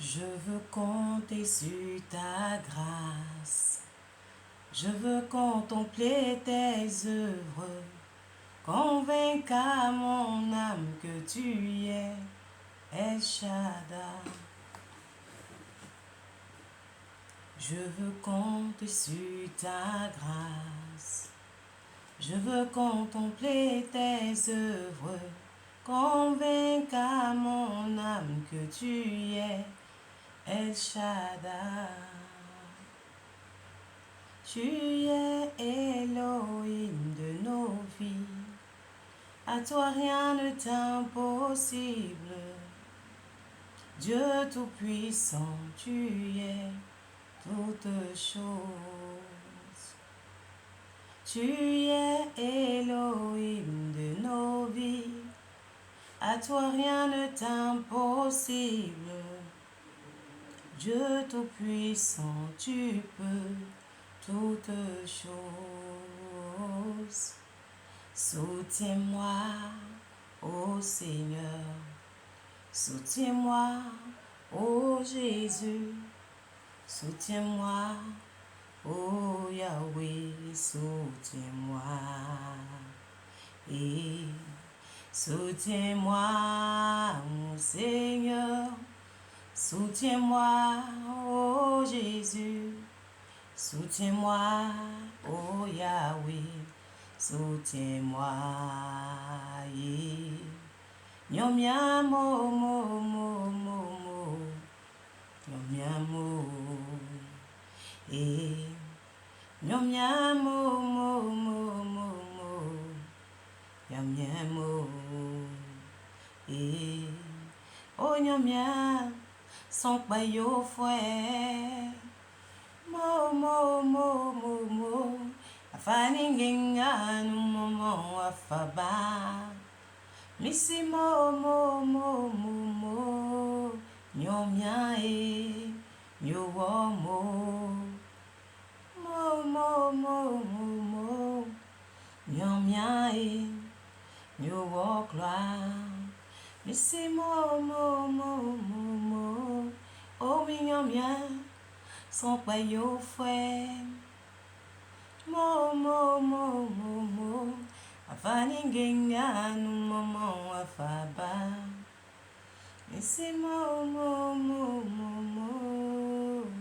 Je veux compter sur ta grâce. Je veux contempler tes œuvres, convaincre à mon âme que tu es El Shaddai. Je veux compter sur ta grâce. Je veux contempler tes œuvres, convaincre à mon âme que tu es El Shaddai. Tu es Elohim de nos vies. À toi rien n'est impossible. Dieu Tout-Puissant, tu es toutes choses. Tu es Elohim de nos vies. À toi rien n'est impossible. Dieu Tout-Puissant, tu peux toutes choses. Soutiens-moi, ô Seigneur. Soutiens-moi, ô Jésus. Soutiens-moi, ô Yahweh. Soutiens-moi. Et soutiens-moi, mon Seigneur. Soutiens-moi, ô Jésus. Soutiens-moi, ô Yahweh. Soutiens-moi. Nyomia mo mo mo mo mo. Nyomia mo. Nyomia mo mo mo mo mo. Nyomia mo. Oh nyomia son payo fue. Mo mo mo mo mo. Afani ngenga no mo afaba. Missy mo mo mo mo mo. Nyomia nyo mo. Mo mo mo mo mo. Nyomia nyo gloire. Missy mo mo mo mo mo. Oh mi nyomia son payo fue. Mo mo mo mo mo. Afani ngenga no mo afaba. Missy mo mo mo mo mo.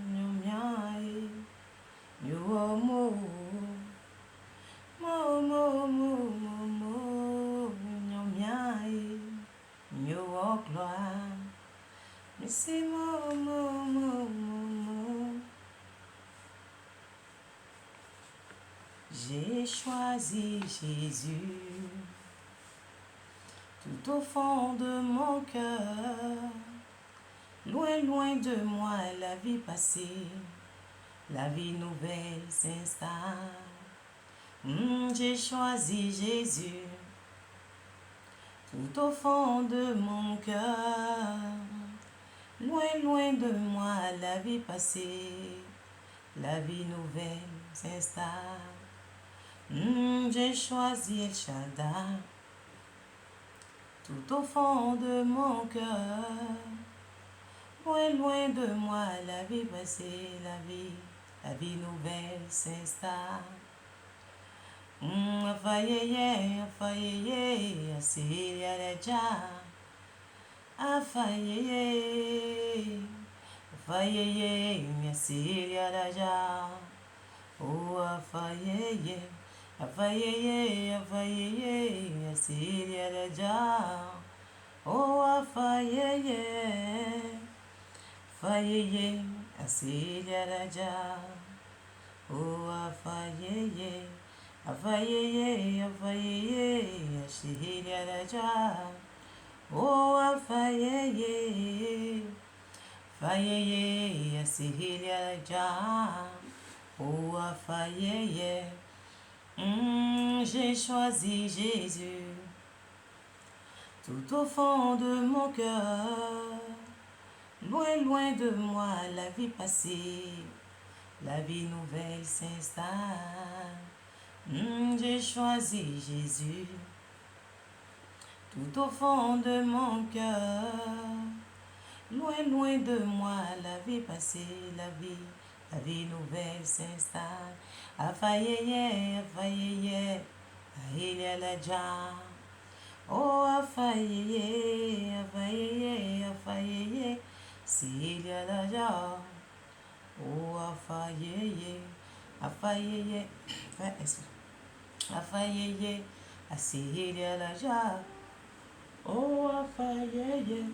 Nyomia nyo mo. Mo mo mo mo mo. Nyomia nyo gloire. Missy mo mo mo mo mo. J'ai choisi Jésus tout au fond de mon cœur. Loin, loin de moi la vie passée, la vie nouvelle s'installe. J'ai choisi Jésus tout au fond de mon cœur. Loin, loin de moi la vie passée, la vie nouvelle s'installe. J'ai choisi El Shaddai tout au fond de mon cœur. Loin, loin de moi la vie passée, la vie nouvelle s'installe. Afayeye, afayeye, asiya reja. Afayeye, afayeye, asiya reja. Oh afayeye, afayeye, afayeye, asiya reja. Oh afayeye, afayeye, asiya reja. Oh afayeye. Afayeye, afayeye, asiya reja. Oh afayeye, afayeye, asiya reja. Oh afayeye. J'ai choisi Jésus tout au fond de mon cœur. Loin, loin de moi la vie passée, la vie nouvelle s'installe. J'ai choisi Jésus tout au fond de mon cœur. Loin, loin de moi, la vie passée, la vie nouvelle s'installe. Afayeye, afayeye, aïe la ja. Oh, afayeye, afayeye, afayeye, s'il y a la ja. Oh, afayeye, afayeye, afayeye, s'il y a la ja. Oh, afayeye,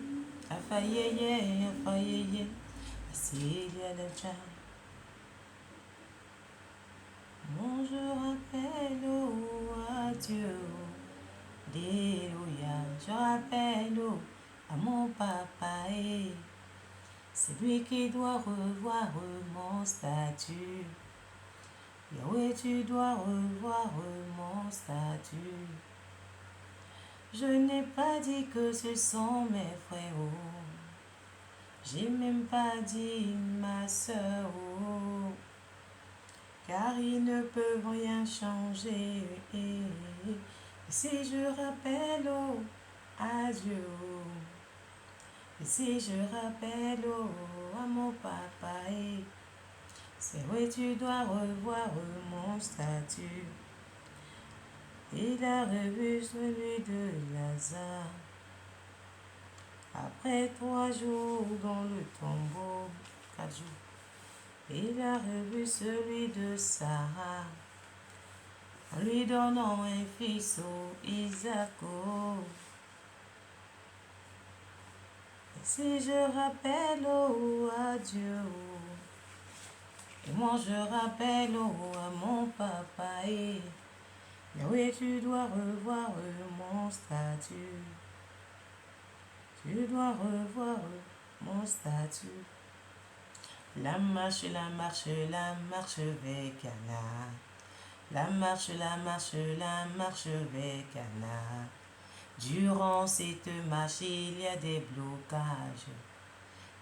afayeye, afayeye, s'il y a la ja. Mon je rappelle à Dieu, Alléluia, je rappelle à mon papa, et c'est lui qui doit revoir mon statut. Yahweh, tu dois revoir mon statut. Je n'ai pas dit que ce sont mes frères, j'ai même pas dit ma soeur, car ils ne peuvent rien changer. Si je rappelle à Dieu, si je rappelle à mon papa, c'est vrai, tu dois revoir mon statut. Il a revu celui de Lazare. Après 3 jours dans le tombeau, 4 jours, il a revu celui de Sarah, en lui donnant un fils au Isaac. Si je rappelle à Dieu, et moi je rappelle à mon papa, et oui, tu dois revoir mon statut. Tu dois revoir mon statut. La marche avec Anna. La marche avec Anna. Durant cette marche, il y a des blocages.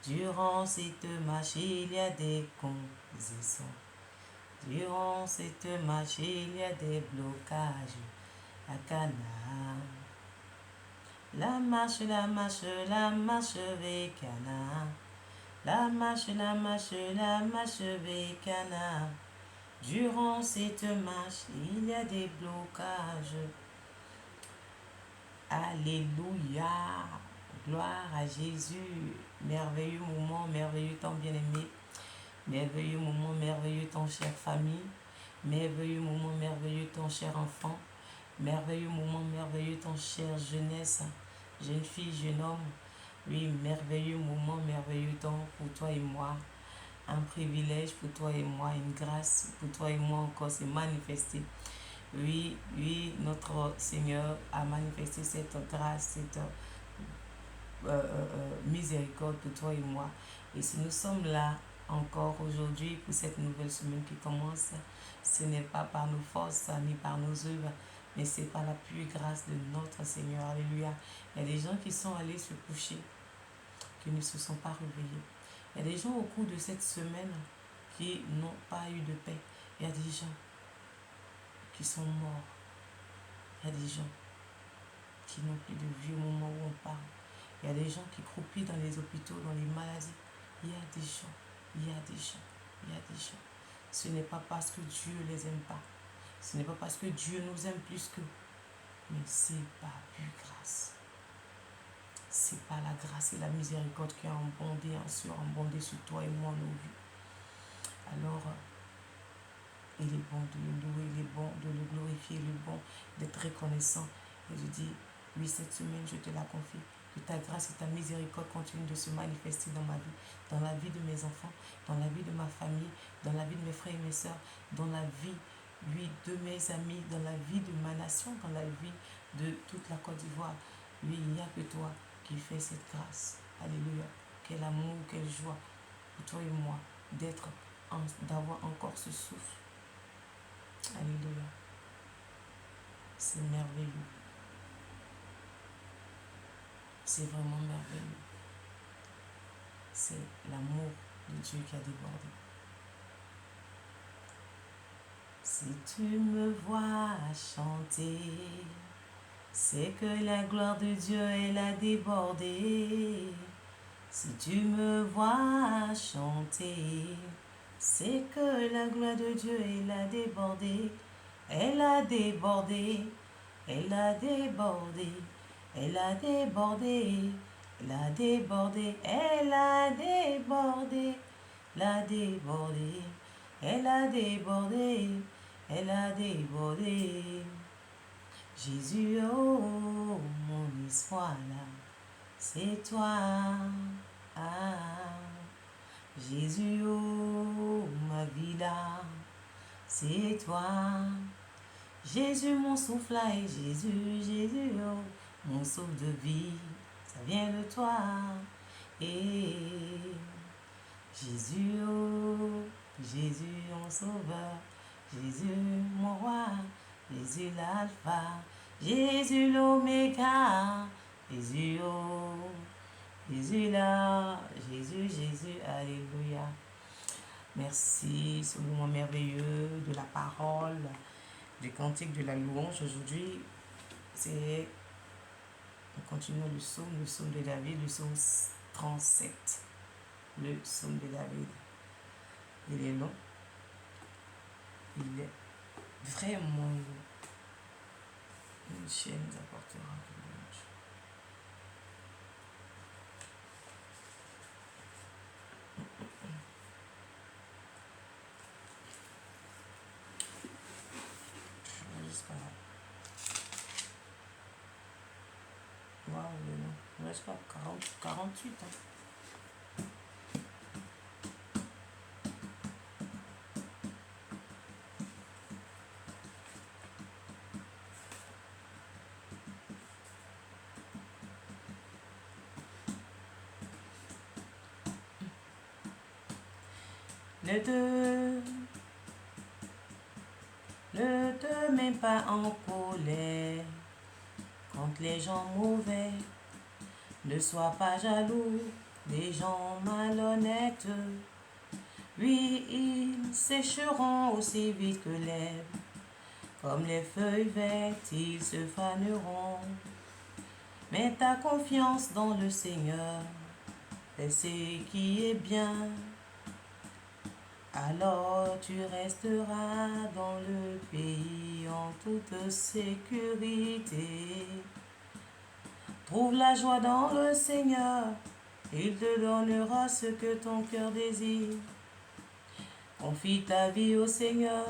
Durant cette marche, il y a des conditions. Durant cette marche, il y a des blocages à Cana. La marche avec Cana. La marche avec Cana. Durant cette marche, il y a des blocages. Alléluia. Gloire à Jésus. Merveilleux moment, merveilleux temps bien-aimé. Merveilleux moment, merveilleux temps, chère famille. Merveilleux moment, merveilleux temps, cher enfant. Merveilleux moment, merveilleux temps, chère jeunesse. Jeune fille, jeune homme. Oui, merveilleux moment, merveilleux temps pour toi et moi. Un privilège pour toi et moi, une grâce pour toi et moi encore s'est manifestée. Oui, notre Seigneur a manifesté cette grâce, cette miséricorde pour toi et moi. Et si nous sommes là encore aujourd'hui pour cette nouvelle semaine qui commence, ce n'est pas par nos forces ni par nos œuvres, mais c'est par la pure grâce de notre Seigneur. Alléluia. Il y a des gens qui sont allés se coucher, qui ne se sont pas réveillés. Il y a des gens au cours de cette semaine qui n'ont pas eu de paix. Il y a des gens qui sont morts. Il y a des gens qui n'ont plus de vie au moment où on parle. Il y a des gens qui croupissent dans les hôpitaux, dans les maladies. Il y a des gens, il y a des gens, il y a des gens. Ce n'est pas parce que Dieu les aime pas. Ce n'est pas parce que Dieu nous aime plus qu'eux. Mais c'est par pure grâce. C'est par la grâce et la miséricorde qui a abondé sur toi et moi, nos vies. Alors, il est bon de le louer, il est bon de le glorifier, il est bon d'être reconnaissant. Et je dis, oui, cette semaine, je te la confie. Que ta grâce et ta miséricorde continuent de se manifester dans ma vie, dans la vie de mes enfants, dans la vie de ma famille, dans la vie de mes frères et mes sœurs, dans la vie, oui, de mes amis, dans la vie de ma nation, dans la vie de toute la Côte d'Ivoire. Oui, il n'y a que toi qui fais cette grâce. Alléluia. Quel amour, quelle joie pour toi et moi d'avoir encore ce souffle. Alléluia. C'est merveilleux. C'est vraiment merveilleux. C'est l'amour de Dieu qui a débordé. Si tu me vois chanter, c'est que la gloire de Dieu, elle a débordé. Si tu me vois chanter, c'est que la gloire de Dieu, elle a débordé, elle a débordé, elle a débordé, elle a débordé, elle a débordé, elle a débordé, elle a débordé, elle a débordé, elle a débordé. Jésus, oh, mon espoir là, c'est toi. Ah, Jésus, oh, ma vie là, c'est toi. Jésus, mon souffle là, et Jésus, Jésus, oh, mon souffle de vie, ça vient de toi. Et Jésus, oh, Jésus, mon sauveur, Jésus, mon roi, Jésus, l'alpha, Jésus, l'oméga, Jésus, oh, Jésus là, Jésus, Jésus, alléluia. Merci, ce moment merveilleux de la parole, du cantique de la louange. Aujourd'hui, on continue le psaume de David, le psaume 37. Le psaume de David. Il est long. Il est vraiment long. Une chaîne nous apportera louange. Waouh, le nom. Il reste pas 48. Hein. Ne te mets pas en colère contre les gens mauvais. Ne sois pas jaloux des gens malhonnêtes. Oui, ils sécheront aussi vite que l'herbe. Comme les feuilles vertes, ils se faneront. Mets ta confiance dans le Seigneur. Fais ce qui est bien. Alors tu resteras dans le pays en toute sécurité. Trouve la joie dans le Seigneur, il te donnera ce que ton cœur désire. Confie ta vie au Seigneur,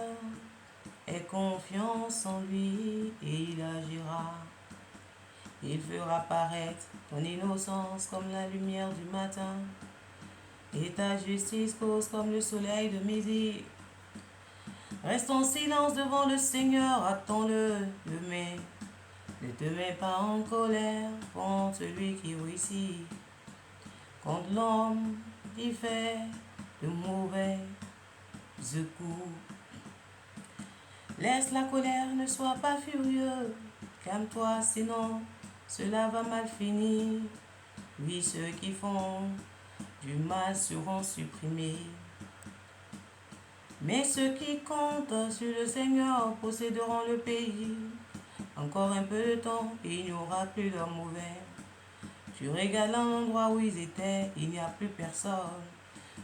aie confiance en lui et il agira. Il fera paraître ton innocence comme la lumière du matin et ta justice cause comme le soleil de midi. Reste en silence devant le Seigneur, attends-le, ne te mets pas en colère contre celui qui réussit, contre l'homme qui fait de mauvais coups. Laisse la colère, ne sois pas furieux, calme-toi, sinon cela va mal finir. Oui, ceux qui font du mal seront supprimés. Mais ceux qui comptent sur le Seigneur posséderont le pays. Encore un peu de temps et il n'y aura plus d'hommes mauvais. Tu regardes l'endroit où ils étaient, il n'y a plus personne.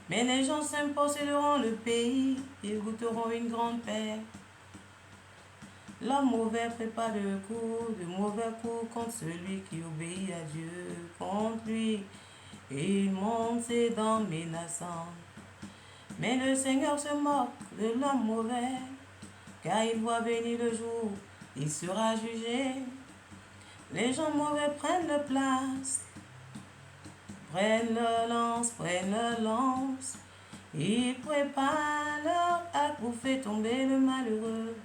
Mais les gens saints posséderont le pays, ils goûteront une grande paix. L'homme mauvais prépare de mauvais coups contre celui qui obéit à Dieu, contre lui, et il monte ses dents menaçantes. Mais le Seigneur se moque de l'homme mauvais, car il voit venir le jour, il sera jugé. Les gens mauvais prennent leur place, prennent leur lance. Ils préparent leur acte pour faire tomber le malheureux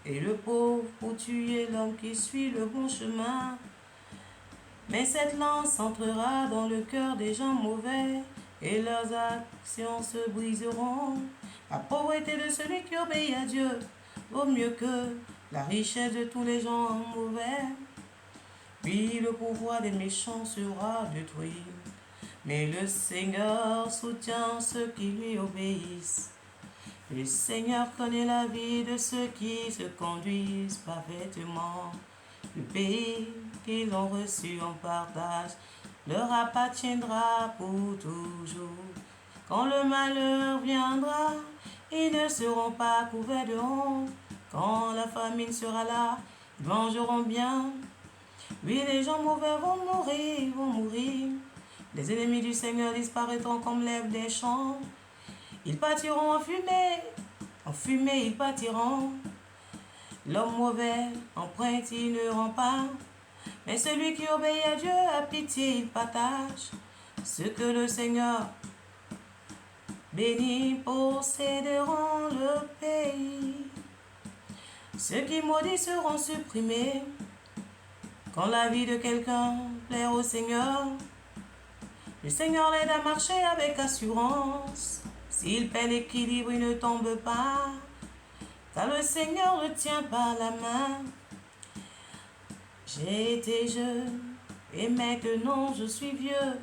et le pauvre pour tuer l'homme qui suit le bon chemin. Mais cette lance entrera dans le cœur des gens mauvais et leurs actions se briseront. La pauvreté de celui qui obéit à Dieu vaut mieux que la richesse de tous les gens mauvais. Puis le pouvoir des méchants sera détruit, mais le Seigneur soutient ceux qui lui obéissent. Le Seigneur connaît la vie de ceux qui se conduisent parfaitement. Le pays qu'ils ont reçu en partage leur appartiendra pour toujours. Quand le malheur viendra, ils ne seront pas couverts de honte. Quand la famine sera là, ils mangeront bien. Oui, les gens mauvais vont mourir, vont mourir. Les ennemis du Seigneur disparaîtront comme l'herbe des champs. Ils partiront en fumée ils partiront. L'homme mauvais emprunte, il ne rend pas. Mais celui qui obéit à Dieu a pitié, il partage. Ce que le Seigneur bénit posséderont le pays. Ceux qui maudits seront supprimés. Quand la vie de quelqu'un plaît au Seigneur, le Seigneur l'aide à marcher avec assurance. S'il perd l'équilibre, il ne tombe pas, car le Seigneur le tient par la main. J'ai été jeune et maintenant je suis vieux,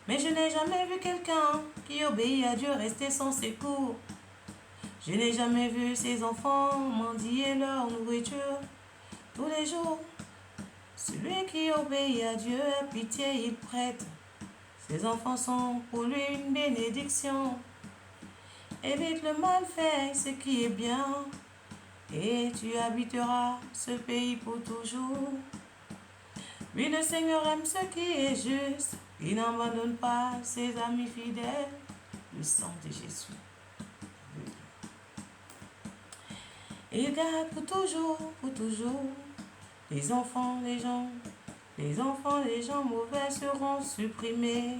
mais je n'ai jamais vu quelqu'un qui obéit à Dieu rester sans secours. Je n'ai jamais vu ses enfants mendier leur nourriture tous les jours. Celui qui obéit à Dieu a pitié, il prête. Ses enfants sont pour lui une bénédiction. Évite le mal, fais ce qui est bien, et tu habiteras ce pays pour toujours. Oui, le Seigneur aime ce qui est juste. Il n'abandonne pas ses amis fidèles. Le sang de Jésus. Et il garde pour toujours, pour toujours. Les enfants, les gens mauvais seront supprimés.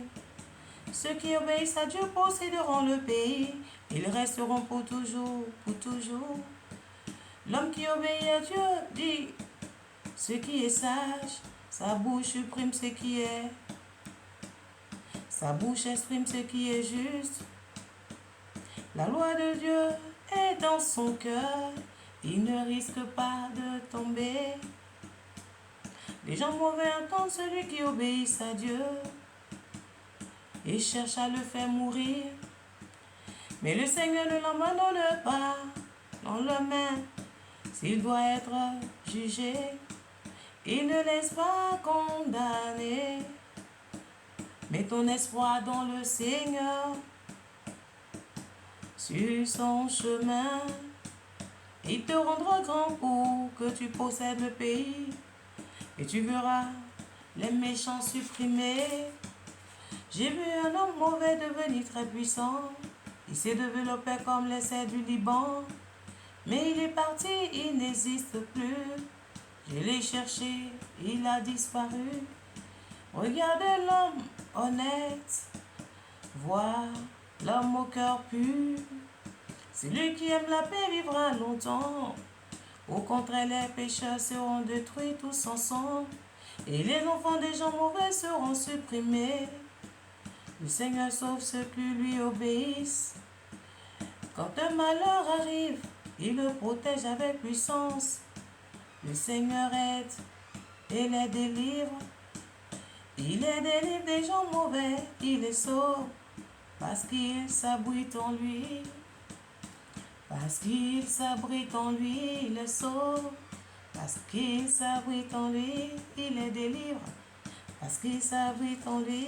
Ceux qui obéissent à Dieu posséderont le pays. Ils resteront pour toujours, pour toujours. L'homme qui obéit à Dieu dit ce qui est sage. Sa bouche supprime ce qui est. Sa bouche exprime ce qui est juste. La loi de Dieu est dans son cœur. Il ne risque pas de tomber. Les gens mauvais entendent celui qui obéit à Dieu et cherche à le faire mourir. Mais le Seigneur ne l'abandonne pas dans leurs mains. S'il doit être jugé, il ne laisse pas condamner. Mets ton espoir dans le Seigneur, sur son chemin. Il te rendra grand pour que tu possèdes le pays. Et tu verras les méchants supprimés. J'ai vu un homme mauvais devenir très puissant. Il s'est développé comme les cèdres du Liban. Mais il est parti, il n'existe plus. Je l'ai cherché, il a disparu. Regardez l'homme honnête, voir l'homme au cœur pur. Celui qui aime la paix vivra longtemps. Au contraire, les pécheurs seront détruits tous ensemble. Et les enfants des gens mauvais seront supprimés. Le Seigneur sauve ceux qui lui obéissent. Quand un malheur arrive, il le protège avec puissance. Le Seigneur aide et les délivre. Il les délivre des gens mauvais, il les sauve. Parce qu'il s'abrite en lui. Parce qu'il s'abrite en lui, il les sauve. Parce qu'il s'abrite en lui, il les délivre. Parce qu'il s'abrite en lui,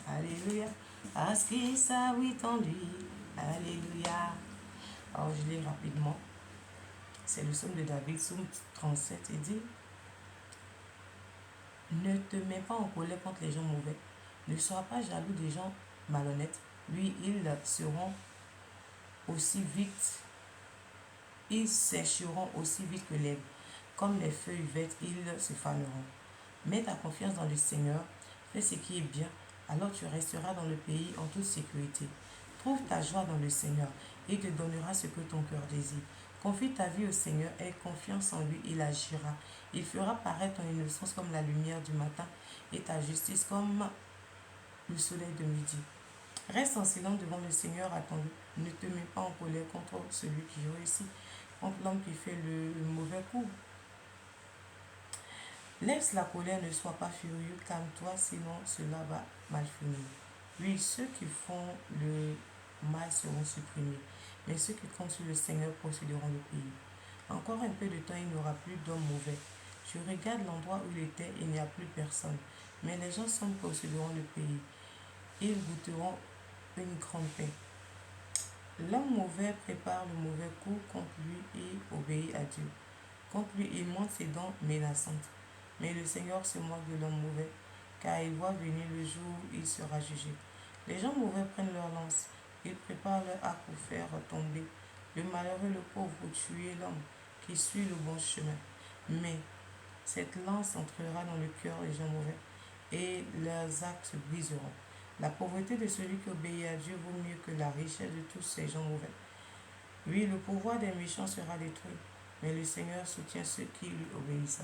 alléluia. Parce qu'il s'abrite en lui, alléluia. Alors je lis rapidement. C'est le psaume de David, psaume 37, il dit: ne te mets pas en colère contre les gens mauvais. Ne sois pas jaloux des gens malhonnêtes. Oui, ils seront aussi vite, ils sécheront aussi vite que l'herbe. Comme les feuilles vertes, ils se faneront. Mets ta confiance dans le Seigneur, fais ce qui est bien, alors tu resteras dans le pays en toute sécurité. Trouve ta joie dans le Seigneur, et il te donnera ce que ton cœur désire. Confie ta vie au Seigneur, aie confiance en lui, il agira. Il fera paraître ton innocence comme la lumière du matin et ta justice comme le soleil de midi. Reste en silence devant le Seigneur, attends-le. Ne te mets pas en colère contre celui qui réussit, contre l'homme qui fait le mauvais coup. Laisse la colère, ne sois pas furieux, calme-toi, sinon cela va mal finir. Oui, ceux qui font le mal seront supprimés, mais ceux qui comptent sur le Seigneur posséderont le pays. Encore un peu de temps, il n'y aura plus d'hommes mauvais. Tu regardes l'endroit où il était, il n'y a plus personne. Mais les gens sombres posséderont le pays. Ils goûteront une grande paix. L'homme mauvais prépare le mauvais coup contre lui et obéit à Dieu. Contre lui, il montre ses dents menaçantes. Mais le Seigneur se moque de l'homme mauvais, car il voit venir le jour où il sera jugé. Les gens mauvais prennent leur lance. Ils préparent leur arc pour faire tomber le malheureux, le pauvre, pour tuer l'homme qui suit le bon chemin. Mais cette lance entrera dans le cœur des gens mauvais, et leurs actes se briseront. La pauvreté de celui qui obéit à Dieu vaut mieux que la richesse de tous ces gens mauvais. Oui, le pouvoir des méchants sera détruit, mais le Seigneur soutient ceux qui lui obéissent.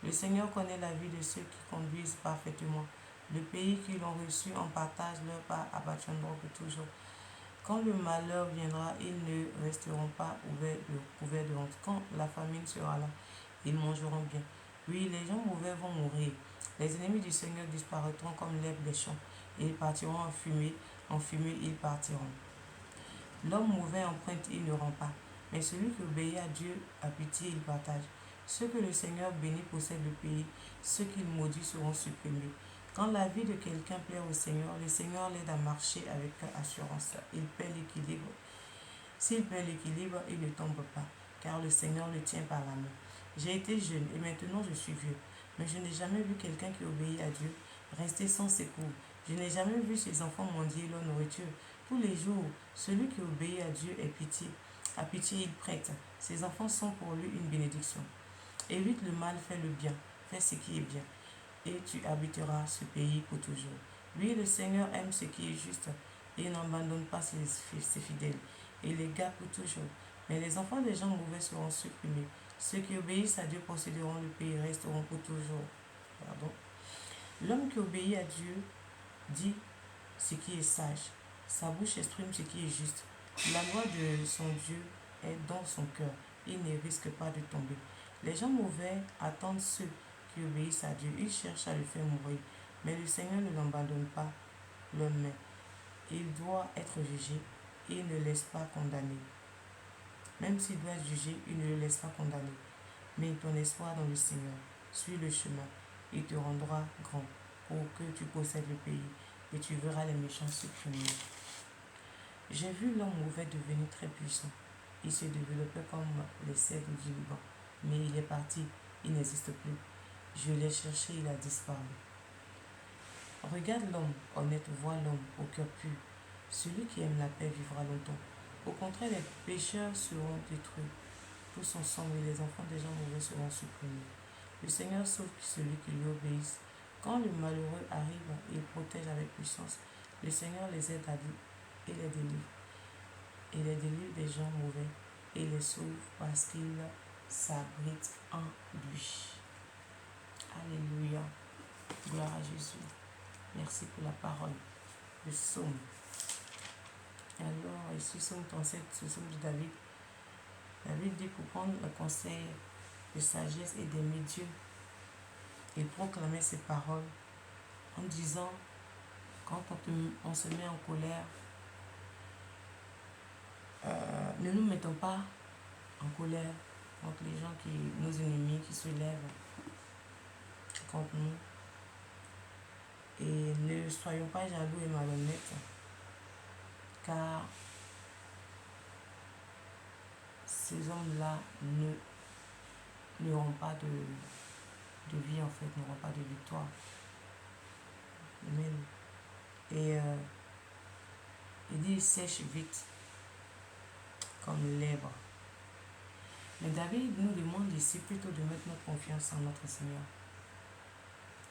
Le Seigneur connaît la vie de ceux qui conduisent parfaitement. Le pays qu'ils ont reçu en partage leur part appartiendra pour toujours. Quand le malheur viendra, ils ne resteront pas couverts de honte. Quand la famine sera là, ils mangeront bien. Oui, les gens mauvais vont mourir. Les ennemis du Seigneur disparaîtront comme l'herbe des champs. Ils partiront en fumée ils partiront. L'homme mauvais emprunte, il ne rend pas. Mais celui qui obéit à Dieu a pitié, il partage. Ceux que le Seigneur bénit possèdent le pays. Ceux qu'il maudit seront supprimés. Quand la vie de quelqu'un plaît au Seigneur, le Seigneur l'aide à marcher avec assurance. Il perd l'équilibre. S'il perd l'équilibre, il ne tombe pas, car le Seigneur le tient par la main. J'ai été jeune et maintenant je suis vieux, mais je n'ai jamais vu quelqu'un qui obéit à Dieu rester sans secours. Je n'ai jamais vu ses enfants mendier leur nourriture. Tous les jours, celui qui obéit à Dieu est pitié. À pitié, il prête. Ses enfants sont pour lui une bénédiction. Évite le mal, fais le bien. Fais ce qui est bien. Et tu habiteras ce pays pour toujours. Oui, le Seigneur aime ce qui est juste et n'abandonne pas ses fidèles. Et les garde pour toujours. Mais les enfants des gens mauvais seront supprimés. Ceux qui obéissent à Dieu posséderont le pays et resteront pour toujours. Pardon. L'homme qui obéit à Dieu dit ce qui est sage. Sa bouche exprime ce qui est juste. La loi de son Dieu est dans son cœur. Il ne risque pas de tomber. Les gens mauvais attendent ceux qui obéissent à Dieu. Ils cherchent à le faire mourir. Mais le Seigneur ne l'abandonne pas leur main. Il doit être jugé. Il ne laisse pas condamner. Même s'il doit être jugé, il ne le laisse pas condamner. Mais ton espoir dans le Seigneur, suis le chemin. Il te rendra grand pour que tu possèdes le pays et tu verras les méchants supprimés. J'ai vu l'homme mauvais devenir très puissant. Il se développait comme les cèdres du Liban. Mais il est parti, il n'existe plus. Je l'ai cherché, il a disparu. Regarde l'homme honnête, vois l'homme au cœur pur. Celui qui aime la paix vivra longtemps. Au contraire, les pécheurs seront détruits. Tous sont sombres et les enfants des gens mauvais seront supprimés. Le Seigneur sauve celui qui lui obéisse. Quand le malheureux arrive, il protège avec puissance. Le Seigneur les aide et les délivre. Il les délivre des gens mauvais et les sauve parce qu'il s'abrite en lui. Alléluia. Gloire à Jésus. Merci pour la parole. Le psaume. Alors, ici, psaume 37, ce psaume de David. David dit pour prendre le conseil de sagesse et d'aimer Dieu. Il proclamait ses paroles en disant, quand on se met en colère, ne nous mettons pas en colère contre les gens nos ennemis qui se lèvent contre nous. Et ne soyons pas jaloux et malhonnêtes, car ces hommes-là n'auront pas de vie en fait, n'auront pas de victoire. Amen. Et il dit, sèche vite comme l'herbe. Mais David nous demande ici plutôt de mettre notre confiance en notre Seigneur.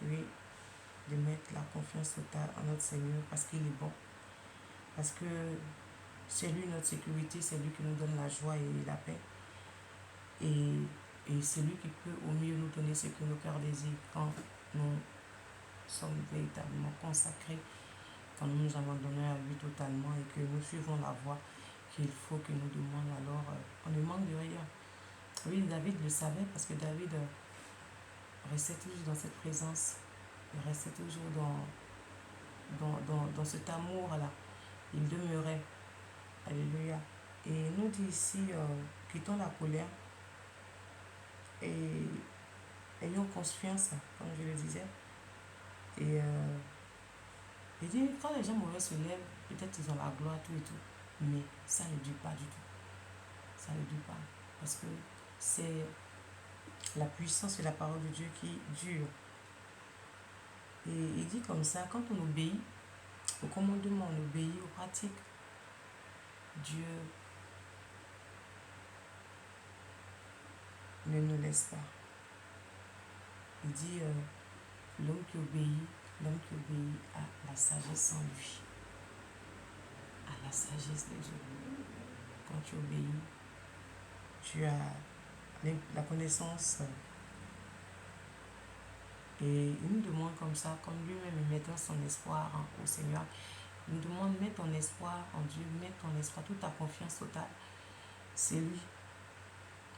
Oui, de mettre la confiance totale en notre Seigneur parce qu'il est bon. Parce que c'est lui notre sécurité, c'est lui qui nous donne la joie et la paix. Et c'est lui qui peut au mieux nous donner ce que nos cœurs désirent quand nous sommes véritablement consacrés, quand nous nous abandonnons à lui totalement et que nous suivons la voie qu'il faut que nous demandions, alors on ne manque de rien. Oui, David le savait parce que David restait toujours dans cette présence, il restait toujours dans cet amour-là. Il demeurait. Alléluia. Et il nous dit ici, quittons la colère et ayons confiance, comme je le disais. Et il dit, quand les gens mauvais se lèvent, peut-être ils ont la gloire, tout et tout. Mais ça ne dure pas du tout. Ça ne dure pas. Parce que c'est la puissance et la parole de Dieu qui dure. Et il dit comme ça, quand on obéit au commandement, on obéit aux pratiques, Dieu ne nous laisse pas. Il dit, l'homme qui obéit à la sagesse en lui, à la sagesse de Dieu. Quand tu obéis, tu as la connaissance. Et il nous demande comme ça, comme lui-même, il mettant son espoir au Seigneur. Il nous demande, mets ton espoir en Dieu, mets ton espoir, toute ta confiance totale. C'est lui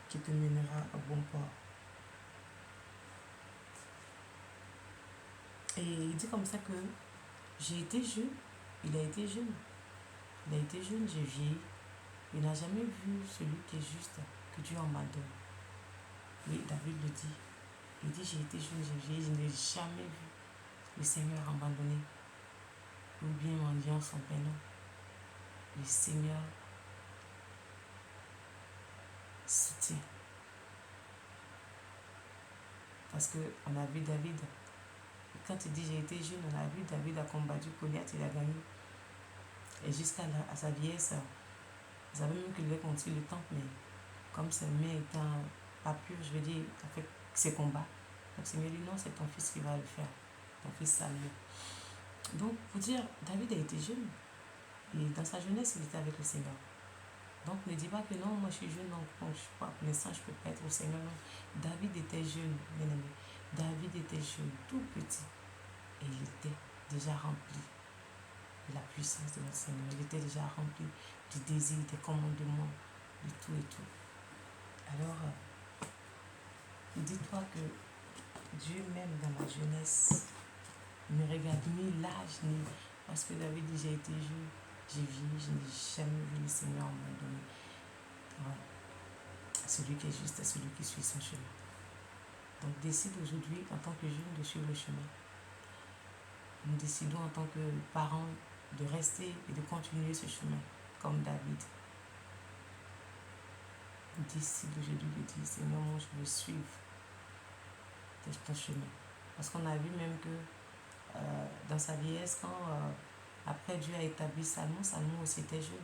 qui te mènera à bon port. Et il dit comme ça que j'ai été jeune, il a été jeune. Il a été jeune, j'ai vieilli. Il n'a jamais vu celui qui est juste, que Dieu en m'adore. Oui, David le dit. Il dit, j'ai été jeune, j'ai vieilli, je n'ai jamais vu le Seigneur abandonné ou bien mendiant son pain. Le Seigneur soutient. Parce qu'on a vu David, quand il dit j'ai été jeune, on a vu David a combattu Goliath, il a gagné. Et jusqu'à sa vieillesse, il savait même qu'il devait continuer le temple, mais comme ses mains étant pas pures, je veux dire, avec ses combats. Donc, le Seigneur dit non, c'est ton fils qui va le faire. Ton fils Samuel. Donc, pour dire, David a été jeune. Et dans sa jeunesse, il était avec le Seigneur. Donc, ne dis pas que non, moi je suis jeune, donc je suis pas, pour l'instant, je ne peux pas être au Seigneur. Non. David était jeune, bien aimé. David était jeune, tout petit. Et il était déjà rempli de la puissance de notre Seigneur. Il était déjà rempli du désir, des commandements, de tout et tout. Alors, dis-toi que Dieu même dans ma jeunesse ne regarde ni l'âge, ni... Parce que David dit, j'ai été jeune, j'ai vieilli, je n'ai jamais vu le Seigneur abandonné. Ouais. Celui qui est juste est celui qui suit son chemin. Donc décide aujourd'hui, en tant que jeune, de suivre le chemin. Nous décidons en tant que parents de rester et de continuer ce chemin, comme David. Décide aujourd'hui de dire, Seigneur, moi je veux suivre ton chemin. Parce qu'on a vu même que dans sa vieillesse, quand après Dieu a établi Salomon, Salomon aussi était jeune.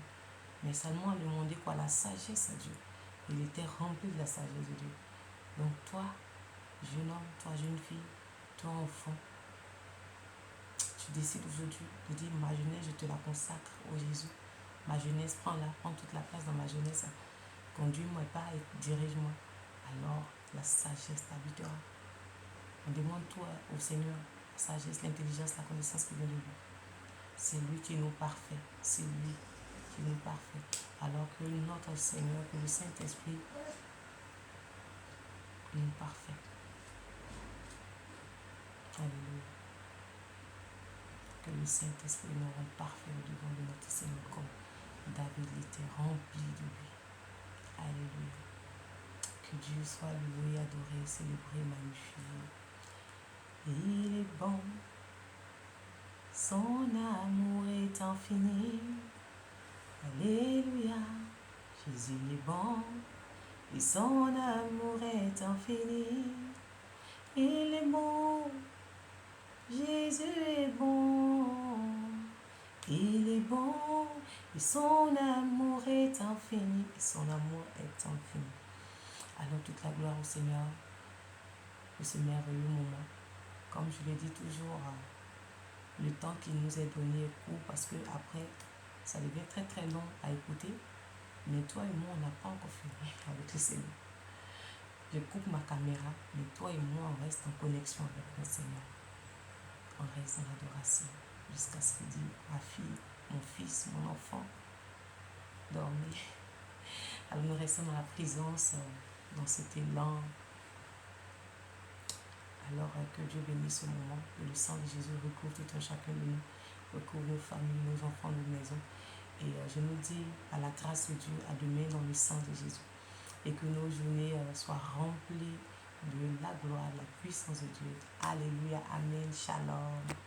Mais Salomon a demandé quoi? La sagesse à Dieu. Il était rempli de la sagesse de Dieu. Donc toi, jeune homme, toi, jeune fille, toi, enfant, tu décides aujourd'hui de dire, ma jeunesse, je te la consacre au Jésus. Ma jeunesse, prends toute la place dans ma jeunesse. Conduis-moi pas et dirige-moi. Alors, la sagesse t'habitera. On demande toi au Seigneur, la sagesse, l'intelligence, la connaissance qui vient de lui. C'est lui qui est nous parfait. C'est lui qui est nous parfait. Alors que notre Seigneur, que le Saint-Esprit est nous parfait. Alléluia. Que le Saint-Esprit nous rende parfait au devant de notre Seigneur comme David l'était rempli de lui. Alléluia. Que Dieu soit loué, adoré, célébré, magnifié. Il est bon, son amour est infini. Alléluia, Jésus est bon, et son amour est infini. Il est bon, Jésus est bon. Il est bon, et son amour est infini. Et son amour est infini. Alors toute la gloire au Seigneur de ce merveilleux moment. Comme je le dis toujours, le temps qui nous est donné est court parce que après, ça devient très très long à écouter. Mais toi et moi, on n'a pas encore fini avec le Seigneur. Je coupe ma caméra, mais toi et moi, on reste en connexion avec le Seigneur. On reste dans l'adoration jusqu'à ce qu'il dit, ma fille, mon fils, mon enfant, dormez. Alors nous restons dans la présence, dans cet élan. Alors que Dieu bénisse ce moment, que le sang de Jésus recouvre tout un chacun de nous, recouvre nos familles, nos enfants, nos maisons. Et je nous dis à la grâce de Dieu, à demain dans le sang de Jésus. Et que nos journées soient remplies de la gloire, de la puissance de Dieu. Alléluia, amen, shalom.